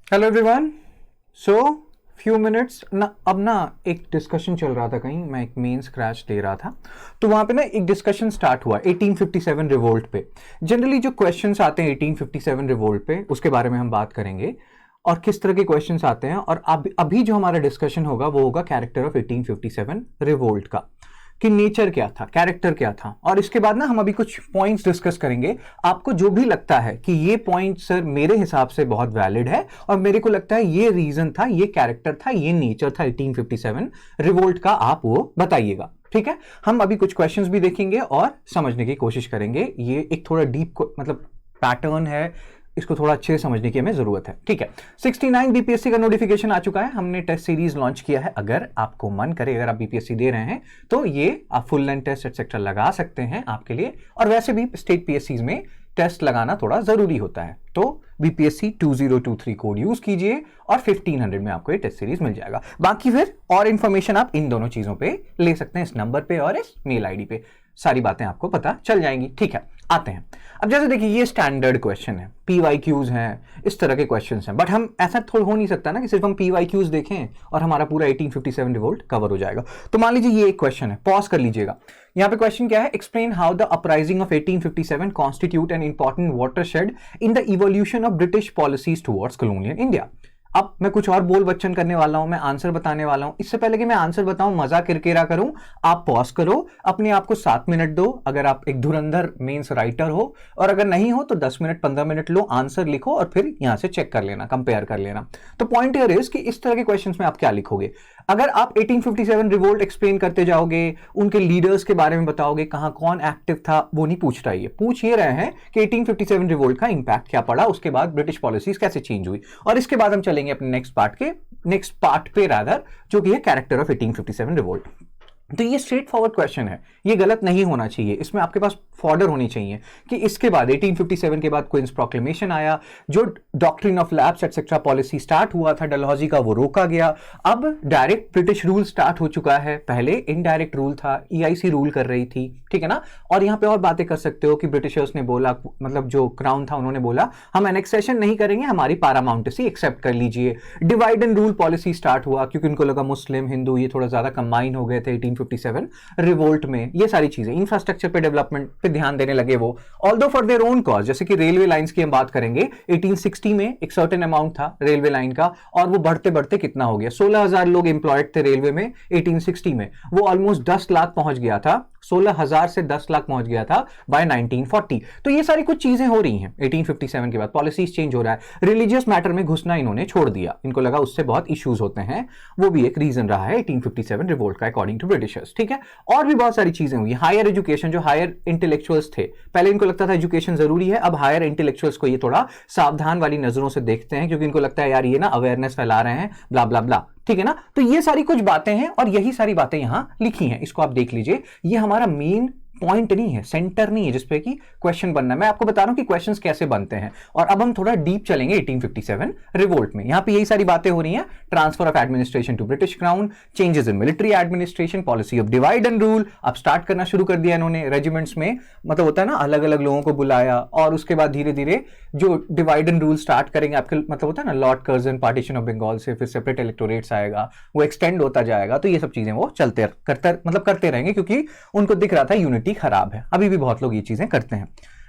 Hello everyone. So few minutes ना अब ना एक डिस्कशन चल रहा था, कहीं मैं एक मेन स्क्रैच दे रहा था तो वहां पे ना एक डिस्कशन स्टार्ट हुआ 1857 रिवोल्ट पे। जनरली जो क्वेश्चंस आते हैं 1857 रिवोल्ट पे उसके बारे में हम बात करेंगे और किस तरह के क्वेश्चंस आते हैं। और अब अभी जो हमारा डिस्कशन होगा वो होगा कैरेक्टर ऑफ 1857 रिवोल्ट का, कि नेचर क्या था, कैरेक्टर क्या था। और इसके बाद ना हम अभी कुछ पॉइंट्स डिस्कस करेंगे। आपको जो भी लगता है कि ये पॉइंट सर मेरे हिसाब से बहुत वैलिड है और मेरे को लगता है ये रीजन था, ये कैरेक्टर था, ये नेचर था 1857 रिवोल्ट का, आप वो बताइएगा। ठीक है, हम अभी कुछ क्वेश्चंस भी देखेंगे और समझने की कोशिश करेंगे। ये एक थोड़ा डीप मतलब पैटर्न है, इसको थोड़ा अच्छे से समझने की हमें जरूरत है। ठीक है, 69 बीपीएससी का नोटिफिकेशन आ चुका है, हमने टेस्ट सीरीज लॉन्च किया है। अगर आपको मन करे, अगर आप बीपीएससी दे रहे हैं तो ये आप फुल लेंथ टेस्ट एटसेट्रा लगा सकते हैं आपके लिए। और वैसे भी स्टेट पीएससी में टेस्ट लगाना थोड़ा जरूरी होता है, तो बीपीएससी 2023 कोड यूज कीजिए और 1500 में आपको ये टेस्ट सीरीज मिल जाएगा। बाकी फिर और इंफॉर्मेशन आप इन दोनों चीजों पे ले सकते हैं, इस नंबर पे और इस मेल आईडी पे, सारी बातें आपको पता चल जाएंगी। ठीक है, आते हैं। अब जैसे देखिए ये स्टैंडर्ड क्वेश्चन है, पीवाईक्यूज हैं, इस तरह के क्वेश्चंस हैं। बट हम ऐसा थोड़ा हो नहीं सकता ना कि सिर्फ हम पीवाईक्यूज देखें और हमारा पूरा 1857 रिवोल्ट कवर हो जाएगा। तो मान लीजिए ये एक क्वेश्चन है, पॉज कर लीजिएगा। यहाँ पे क्वेश्चन क्या है, explain how the uprising of 1857 constitute an important watershed in the evolution of British policies towards colonial India. अब मैं कुछ और बोल बच्चन करने वाला हूं, मैं आंसर बताने वाला हूं। इससे पहले कि मैं आंसर बताऊं, मजा किरकिरा करूं, आप पॉज करो, अपने आप को 7 मिनट दो। अगर आप एक धुरंधर मेंस राइटर हो, और अगर नहीं हो तो 10 मिनट 15 मिनट लो, आंसर लिखो और फिर यहां से चेक कर लेना, कंपेयर कर लेना। तो पॉइंट हियर इज कि इस तरह के क्वेश्चंस में आप क्या लिखोगे। अगर आप 1857 रिवोल्ट एक्सप्लेन करते जाओगे, उनके लीडर्स के बारे में बताओगे, कहां कौन एक्टिव था, वो नहीं पूछ रहा है। पूछ ये रहे हैं कि 1857 रिवोल्ट का इंपैक्ट क्या पड़ा, उसके बाद ब्रिटिश पॉलिसीज कैसे चेंज हुई। और इसके बाद हम चलेंगे अपने नेक्स्ट पार्ट पे रादर, जो कि है कैरेक्टर ऑफ 1857 रिवोल्ट। तो ये स्ट्रेट फॉरवर्ड क्वेश्चन है, ये गलत नहीं होना चाहिए। इसमें आपके पास फॉर्डर होनी चाहिए कि इसके बाद 1857 के बाद क्वींस प्रोक्लेमेशन आया, जो doctrine of lapse etcetera policy start हुआ था डलहौजी का, वो रोका गया। अब डायरेक्ट ब्रिटिश रूल स्टार्ट हो चुका है, पहले इनडायरेक्ट रूल था, ईआईसी रूल कर रही थी। ठीक है ना। और यहां पे और बातें कर सकते हो कि ब्रिटिशर्स ने बोला, मतलब जो क्राउन था उन्होंने बोला हम एनेक्सेशन नहीं करेंगे, हमारी पारामाउंटेसी एक्सेप्ट कर लीजिए। Divide and rule policy start हुआ क्योंकि उनको लगा मुस्लिम हिंदू ये थोड़ा ज्यादा कंबाइन हो गए थे 1857 रिवोल्ट में। ये सारी चीजें, इंफ्रास्ट्रक्चर पे, डेवलपमेंट पे ध्यान देने लगे वो, although for their own cause. जैसे कि रेलवे लाइंस की हम बात करेंगे, 1860 में एक सर्टेन अमाउंट था रेलवे लाइन का, और वो बढ़ते बढ़ते कितना हो गया, 16,000 लोग एम्प्लॉयड थे रेलवे में 1860 में, वो ऑलमोस्ट 10 लाख पहुंच गया था, 16,000 से 10 लाख पहुंच गया था बाय 1940। तो ये सारी कुछ चीजें हो रही हैं 1857 के बाद, पॉलिसीज चेंज हो रहा है, रिलीजियस मैटर में घुसना इन्होंने छोड़ दिया, इनको लगा उससे बहुत इश्यूज होते हैं, वो भी एक रीजन रहा है 1857 रिवोल्ट का अकॉर्डिंग टू ब्रिटिशर्स। ठीक है, और भी बहुत सारी चीजें हुई। हायर एजुकेशन, जो हायर इंटेलेक्चुअल्स थे, पहले इनको लगता था एजुकेशन जरूरी है, अब हायर इंटेलेक्चुअल्स को ये थोड़ा सावधान वाली नजरों से देखते हैं, क्योंकि इनको लगता है यार ये ना अवेयरनेस फैला रहे हैं, ब्ला ब्ला ब्ला। ठीक है ना। तो ये सारी कुछ बातें हैं और यही सारी बातें यहां लिखी हैं, इसको आप देख लीजिए। ये हमारा मेन पॉइंट नहीं है, सेंटर नहीं है जिसपे कि क्वेश्चन बनना है। मैं आपको बता रहा हूं कि क्वेश्चंस कैसे बनते हैं। और अब हम थोड़ा डीप चलेंगे 1857 रिवोल्ट में। यहां पे यही सारी बातें हो रही हैं, transfer of administration to British crown, changes in military administration, policy of divide and rule. अब स्टार्ट करना शुरू कर दिया इन्होंने रेजिमेंट्स में, मतलब होता है ना अलग अलग लोगों को बुलाया, और उसके बाद धीरे धीरे जो डिवाइड एंड रूल स्टार्ट करेंगे आपके, मतलब होता है ना Lord Curzon partition of Bengal से फिर सेपरेट इलेक्टोरेट्स आएगा, वो एक्सटेंड होता जाएगा। तो ये सब चीजें वो करते रहेंगे, क्योंकि उनको दिख रहा था यूनिटी खराब है। अभी भी बहुत लोग ये चीजें करते हैं।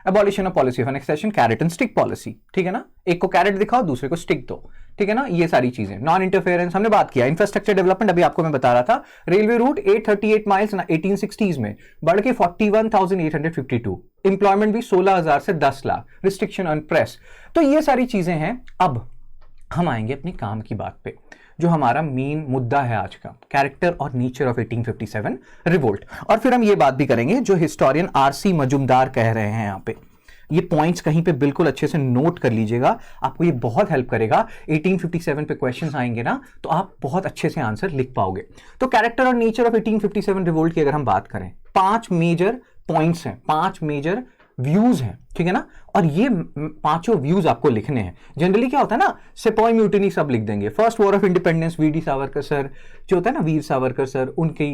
Abolition of policy of annexation, carrot and stick policy. ठीक है ना, एक को कैरेट दिखाओ, दूसरे को स्टिक दो। ठीक है ना, ये सारी चीजें, नॉन इंटरफेरेंस हमने बात किया। इंफ्रास्ट्रक्चर डेवलपमेंट अभी आपको मैं बता रहा था, रेलवे रूट 838 माइल्स 1860s में बढ़ के 41,852, एम्प्लॉयमेंट भी 16,000 से 10 लाख, रिस्ट्रिक्शन ऑन प्रेस। तो ये सारी चीजें हैं। अब हम आएंगे अपनी काम की बात पे, जो हमारा मेन मुद्दा है आज का, कैरेक्टर और नेचर ऑफ 1857 रिवोल्ट। और फिर हम ये बात भी करेंगे जो हिस्टोरियन आरसी मजुमदार कह रहे हैं यहाँ पे। ये पॉइंट्स कहीं पे बिल्कुल अच्छे से नोट कर लीजिएगा, आपको ये बहुत हेल्प करेगा। 1857 पे क्वेश्चंस आएंगे ना तो आप बहुत अच्छे से आंसर लिख पाओगे। तो कैरेक्टर और नेचर ऑफ 1857 रिवोल्ट की अगर हम बात करें, 5 मेजर पॉइंट्स हैं, 5 मेजर व्यूज हैं। ठीक है ना, और ये पांचों व्यूज आपको लिखने हैं। जनरली क्या होता है ना, सिपाही म्यूटिनी सब लिख देंगे, first war of independence VD Savarkar sir, जो होता है ना वीर सावरकर सर, उनकी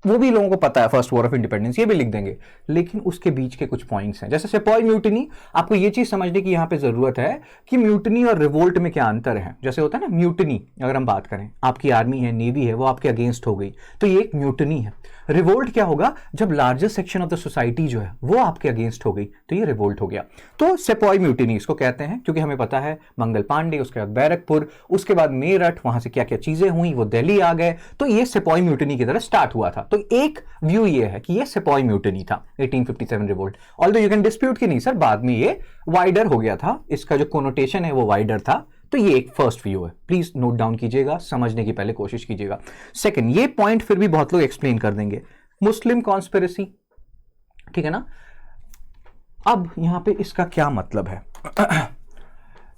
वो भी लोगों को पता है फर्स्ट वॉर ऑफ इंडिपेंडेंस, ये भी लिख देंगे, लेकिन उसके बीच के कुछ पॉइंट्स हैं, जैसे सेपॉय म्यूटिनी। आपको ये चीज समझने की यहां पे जरूरत है कि म्यूटिनी और रिवोल्ट में क्या अंतर है। जैसे होता है ना म्यूटिनी, अगर हम बात करें, आपकी आर्मी है, नेवी है, वो आपके अगेंस्ट हो गई, तो ये एक म्यूटिनी है। रिवोल्ट क्या होगा, जब largest section of the society जो है वो आपके अगेंस्ट हो गई, तो ये रिवोल्ट हो गया। तो सेपॉय म्यूटिनी इसको कहते हैं, क्योंकि हमें पता है मंगल पांडे, उसके बाद बैरकपुर, उसके बाद मेरठ, वहां से क्या क्या चीजें हुई, वो दिल्ली आ गए, तो ये सेपॉय म्यूटिनी की तरह स्टार्ट हुआ था। तो एक व्यू ये है कि ये सेपॉय म्यूटिनी था 1857 revolt. Although you can dispute कि नहीं सर, बाद में ये वाइडर हो गया था, इसका जो कोनोटेशन है वो वाइडर था। तो ये एक फर्स्ट व्यू है, प्लीज नोट डाउन कीजिएगा, समझने की पहले कोशिश कीजिएगा। सेकंड, ये पॉइंट फिर भी बहुत लोग एक्सप्लेन कर देंगे, मुस्लिम कॉन्स्पिरेसी, ठीक है ना। अब यहां पे इसका क्या मतलब है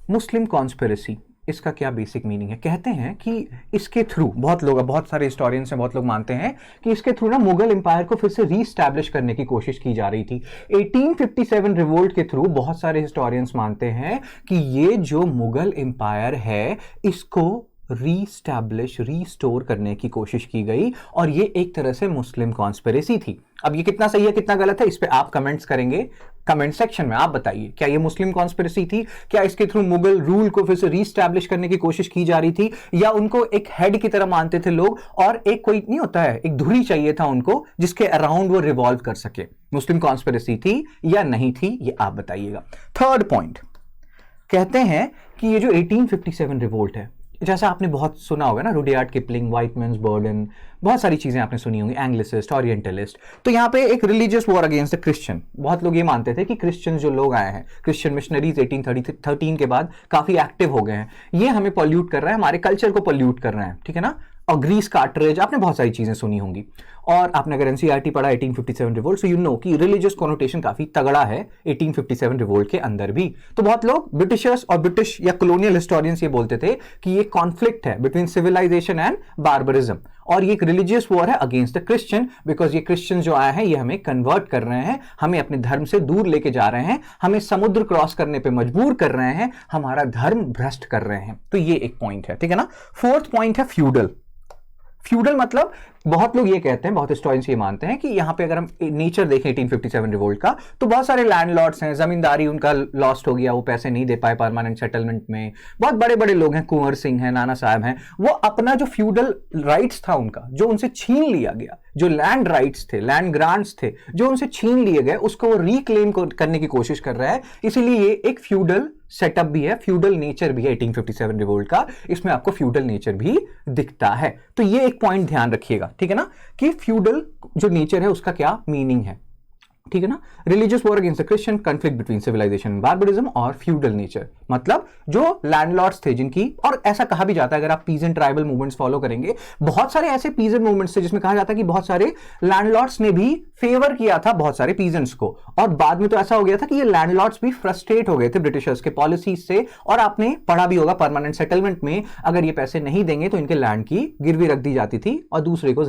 मुस्लिम कॉन्स्पिरेसी, इसका क्या बेसिक मीनिंग है। कहते हैं कि इसके थ्रू बहुत लोग, बहुत सारे हिस्टोरियंस हैं, बहुत लोग मानते हैं कि इसके थ्रू ना मुगल एम्पायर को फिर से रीस्टैब्लिश करने की कोशिश की जा रही थी। 1857 रिवोल्ट के थ्रू बहुत सारे हिस्टोरियंस मानते हैं कि ये जो मुगल एम्पायर है इसको रीस्टैब्लिश, रीस्टोर करने की कोशिश की गई, और ये एक तरह से मुस्लिम कॉन्स्पिरेसी थी। अब ये कितना सही है कितना गलत है, इस पे आप कमेंट्स करेंगे कमेंट सेक्शन में। आप बताइए, क्या ये मुस्लिम कॉन्स्पिरेसी थी, क्या इसके थ्रू मुगल रूल को फिर से रीस्टैब्लिश करने की कोशिश की जा रही थी, या उनको एक हेड की तरह मानते थे लोग, और एक कोई नहीं होता है, एक धुरी चाहिए था उनको जिसके अराउंड वो रिवॉल्व कर सके। मुस्लिम कॉन्स्पिरेसी थी या नहीं थी, ये आप बताइएगा। थर्ड पॉइंट, कहते हैं कि ये जो 1857 रिवोल्ट है, जैसा आपने बहुत सुना होगा ना, Rudyard Kipling, white man's burden, बहुत सारी चीजें आपने सुनी होंगी, एंग्लिसिस्ट, ओरिएंटलिस्ट। तो यहाँ पे एक religious war against the Christian, बहुत लोग ये मानते थे कि क्रिश्चियन जो लोग आए हैं, क्रिश्चियन मिशनरीज 1813 के बाद काफी एक्टिव हो गए हैं, ये हमें पॉल्यूट कर रहा है, हमारे कल्चर को पॉल्यूट कर रहे हैं, ठीक है ना। और ग्रीस कार्टरेज, आपने बहुत सारी चीजें सुनी होंगी, और आपने अगर एनसीईआरटी पढ़ा 1857 रिवोल्ट, सो यू नो कि रिलीजियस कोनोटेशन काफी तगड़ा है 1857 रिवोल्ट के अंदर भी। तो बहुत लोग ब्रिटिशर्स और ब्रिटिश या कॉलोनियल हिस्टोरियंस ये बोलते थे कि ये कॉन्फ्लिक्ट है बिटवीन सिविलाइजेशन एंड बार्बरिज्म, और ये एक रिलीजियस वॉर है अगेंस्ट द क्रिश्चियन, बिकॉज ये क्रिश्चियन जो आए हैं ये हमें कन्वर्ट कर रहे हैं, हमें अपने धर्म से दूर लेके जा रहे हैं, हमें समुद्र क्रॉस करने पे मजबूर कर रहे हैं, हमारा धर्म भ्रष्ट कर रहे हैं। तो ये एक पॉइंट है, ठीक है ना। फोर्थ पॉइंट है फ्यूडल। फ्यूडल मतलब बहुत लोग ये कहते हैं, बहुत हिस्टोरियंस ये मानते हैं कि यहां पे अगर हम नेचर देखें 1857 रिवोल्ट का, तो बहुत सारे लैंडलॉर्ड्स हैं, जमींदारी उनका लॉस्ट हो गया, वो पैसे नहीं दे पाए परमानेंट सेटलमेंट में। बहुत बड़े बड़े लोग हैं, कुंवर सिंह हैं, नाना साहब हैं, वो अपना जो फ्यूडल राइट्स था उनका, जो उनसे छीन लिया गया, जो लैंड राइट्स थे, लैंड ग्रांट्स थे, जो उनसे छीन लिए गए, उसको वो रिक्लेम करने की कोशिश कर रहा है। इसीलिए ये एक फ्यूडल सेटअप भी है, फ्यूडल नेचर भी है 1857 रिवोल्ट का, इसमें आपको फ्यूडल नेचर भी दिखता है। तो ये एक पॉइंट ध्यान रखिएगा, ठीक है ना, कि फ्यूडल जो नेचर है उसका क्या मीनिंग है, ठीक है ना। Religious war against the Christian, conflict between civilisation and barbarism, और फ्यूडल नेचर मतलब जो लैंडलॉर्ड्स थे जिनकी, और ऐसा कहा भी जाता है अगर आप पीजेंट ट्राइबल मूवमेंट्स फॉलो करेंगे, बहुत सारे ऐसे पीजेंट मूवमेंट्स थे जिसमें कहा जाता है कि बहुत सारे लैंडलॉर्ड्स ने भी फेवर किया था बहुत सारे पीजेंट्स को, और बाद में तो ऐसा हो गया था कि ये लैंडलॉर्ड्स भी फ्रस्ट्रेट हो गए थे ब्रिटिशर्स के पॉलिसीज से। और आपने पढ़ा भी होगा परमानेंट सेटलमेंट में अगर ये पैसे नहीं देंगे तो इनके लैंड की गिरवी रख दी जाती थी और दूसरे को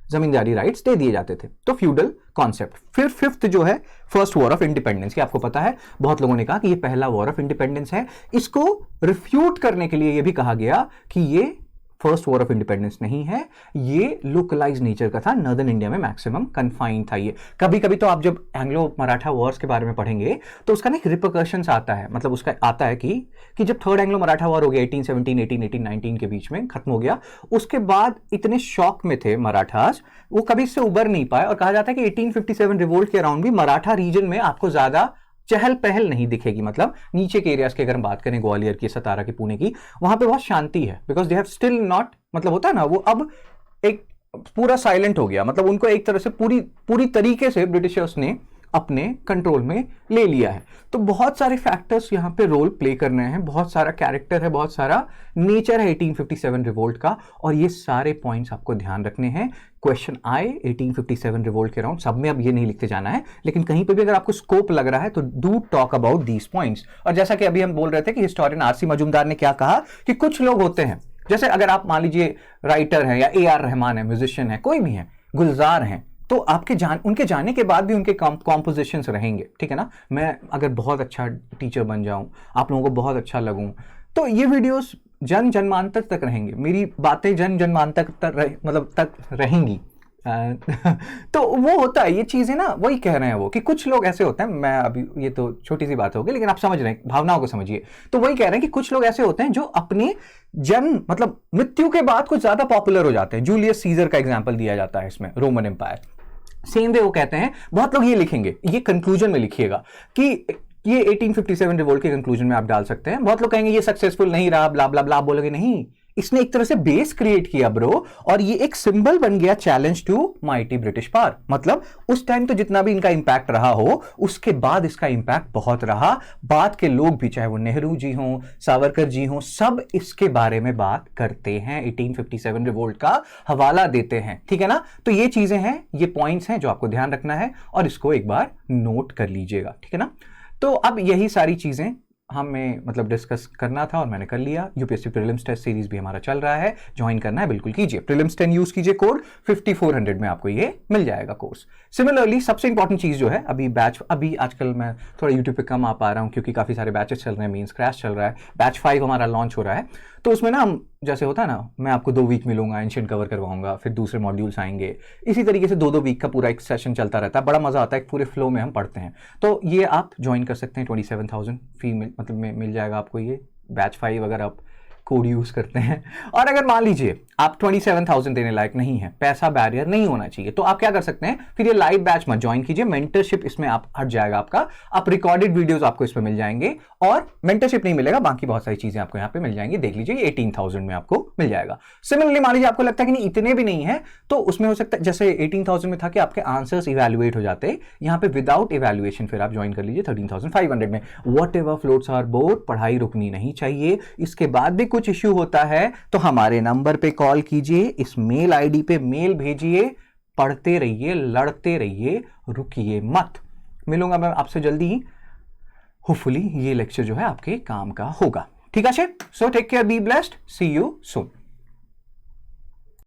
जमींदारी राइट्स दे दिए जाते थे। तो फ्यूडल कॉन्सेप्ट। फिर फिफ्थ जो है फर्स्ट वॉर ऑफ इंडिपेंडेंस, की आपको पता है बहुत लोगों ने कहा कि ये पहला वॉर ऑफ इंडिपेंडेंस है। इसको रिफ्यूट करने के लिए ये भी कहा गया कि ये फर्स्ट वॉर ऑफ इंडिपेंडेंस नहीं है, ये लोकलाइज नेचर का था, नॉर्दर्न इंडिया में मैक्सिमम कन्फाइंड था ये। कभी कभी तो आप जब एंग्लो मराठा वॉर्स के बारे में पढ़ेंगे तो उसका ना एक रिपरकशंस आता है, मतलब उसका आता है कि जब थर्ड एंग्लो मराठा वॉर हो गया 1817, 1819 के बीच में खत्म हो गया, उसके बाद इतने शॉक में थे मराठास, वो कभी इससे उबर नहीं पाए। और कहा जाता है कि 1857 रिवोल्ट के अराउंड भी मराठा रीजन में आपको ज्यादा चहल पहल नहीं दिखेगी। मतलब नीचे के एरियाज की अगर हम बात करें, ग्वालियर की, सतारा की, पुणे की, वहां पे बहुत शांति है, because they have still not, मतलब होता है ना, वो अब एक पूरा साइलेंट हो गया, मतलब उनको एक तरह से पूरी तरीके से ब्रिटिशर्स ने अपने कंट्रोल में ले लिया है। तो बहुत सारे फैक्टर्स यहाँ पे रोल प्ले कर रहे हैं, बहुत सारा कैरेक्टर है, बहुत सारा नेचर है 1857 रिवोल्ट का, और ये सारे पॉइंट्स आपको ध्यान रखने हैं। क्वेश्चन आए 1857 रिवोल्ट के अराउंड, सब में अब ये नहीं लिखते जाना है, लेकिन कहीं पे भी अगर आपको स्कोप लग रहा है तो do talk about these points. और जैसा कि अभी हम बोल रहे थे कि हिस्टोरियन आरसी मजूमदार ने क्या कहा कि कुछ लोग होते हैं, जैसे अगर आप मान लीजिए राइटर हैं या AR रहमान है, म्यूजिशियन है, कोई भी है, गुलजार हैं, तो आपके उनके जाने के बाद भी उनके कॉम्पोजिशंस रहेंगे, ठीक है ना। मैं अगर बहुत अच्छा टीचर बन जाऊं, आप लोगों को बहुत अच्छा लगूं, तो ये वीडियोस जन्मांतर तक रहेंगे, मेरी बातें जन्मांतर तक रहेंगी, तो वो होता है, ये चीजें ना, वही कह रहे हैं वो कि कुछ लोग ऐसे होते हैं, मैं अभी ये तो छोटी सी बात होगी लेकिन आप समझ रहे हैं, भावनाओं को समझिए। तो वही कह रहे हैं कि कुछ लोग ऐसे होते हैं जो अपने जन्म मतलब मृत्यु के बाद कुछ ज्यादा पॉपुलर हो जाते हैं। जूलियस सीजर का एग्जाम्पल दिया जाता है इसमें, रोमन एम्पायर। सेम वे वो कहते हैं, बहुत लोग ये लिखेंगे, ये कंक्लूजन में लिखिएगा कि ये 1857 रिवोल्ट के कंक्लूजन में आप डाल सकते हैं। बहुत लोग कहेंगे ये सक्सेसफुल नहीं रहा, ब्ला ब्ला ब्ला, आप बोलोगे नहीं, इसने एक तरह से बेस क्रिएट किया ब्रो, और ये एक सिंबल बन गया challenge to mighty British power. मतलब उस टाइम तो जितना भी इनका इंपैक्ट रहा हो, उसके बाद इसका इंपैक्ट बहुत रहा। बाद के लोग भी, चाहे वो नेहरू जी हों, सावरकर जी हों, सब इसके बारे में बात करते हैं, 1857 रिवोल्ट का हवाला देते हैं, ठीक है ना। तो ये चीजें हैं, ये पॉइंट्स हैं जो आपको ध्यान रखना है, और इसको एक बार नोट कर लीजिएगा, ठीक है ना। तो अब यही सारी चीजें हमें मतलब डिस्कस करना था और मैंने कर लिया। यूपीएससी प्रीलिम्स टेस्ट सीरीज भी हमारा चल रहा है, ज्वाइन करना है बिल्कुल कीजिए। प्रीलिम्स 10 यूज कीजिए, कोड 5400 में आपको ये मिल जाएगा कोर्स। सिमिलरली सबसे इंपॉर्टेंट चीज जो है, अभी आजकल मैं थोड़ा यूट्यूब पे कम आ पा रहा हूँ क्योंकि काफी सारे बैचेस चल रहे हैं, मींस क्रैश चल रहा है, बैच 5 हमारा लॉन्च हो रहा है। तो उसमें ना हम, जैसे होता है ना, मैं आपको 2 वीक मिलूंगा, एंशिएंट कवर करवाऊंगा, फिर दूसरे मॉड्यूल्स आएंगे, इसी तरीके से 2-2 वीक का पूरा एक सेशन चलता रहता है, बड़ा मजा आता है, पूरे फ्लो में हम पढ़ते हैं। तो ये आप ज्वाइन कर सकते हैं, 27,000 फी मतलब में मिल जाएगा आपको ये बैच 5 अगर आप कोड यूज करते हैं। और अगर मान लीजिए आप 27,000 देने लायक नहीं है, पैसा बैरियर नहीं होना चाहिए, तो आप क्या कर सकते हैं, फिर ये लाइव बैच मत ज्वाइन कीजिए, मेंटरशिप इसमें आप हट जाएगा आपका, आप रिकॉर्डेड वीडियोस आपको इसमें मिल जाएंगे, और मेंटरशिप नहीं मिलेगा, बाकी बहुत सारी चीजें आपको यहाँ पे मिल जाएंगी, देख लीजिए 18,000 में आपको मिल जाएगा। सिमिलरली मान लीजिए आपको लगता है कि नहीं इतने भी नहीं है, तो उसमें हो सकता है जैसे 18,000 में था कि आपके आंसर्स इवेल्युएट हो जाते, यहाँ पे विदाउट इवेल्युएशन फिर आप ज्वाइन कर लीजिए 13,500 में। Whatever floats your boat, पढ़ाई रुकनी नहीं चाहिए। इसके बाद भी कुछ इश्यू होता है तो हमारे नंबर पे कॉल कीजिए, इस मेल आईडी पे मेल भेजिए, पढ़ते रहिए, लड़ते रहिए, रुकिए मत। मिलूंगा मैं आपसे जल्दी ही, होपफुली ये लेक्चर जो है आपके काम का होगा, ठीक है। So take care, be blessed, see you soon.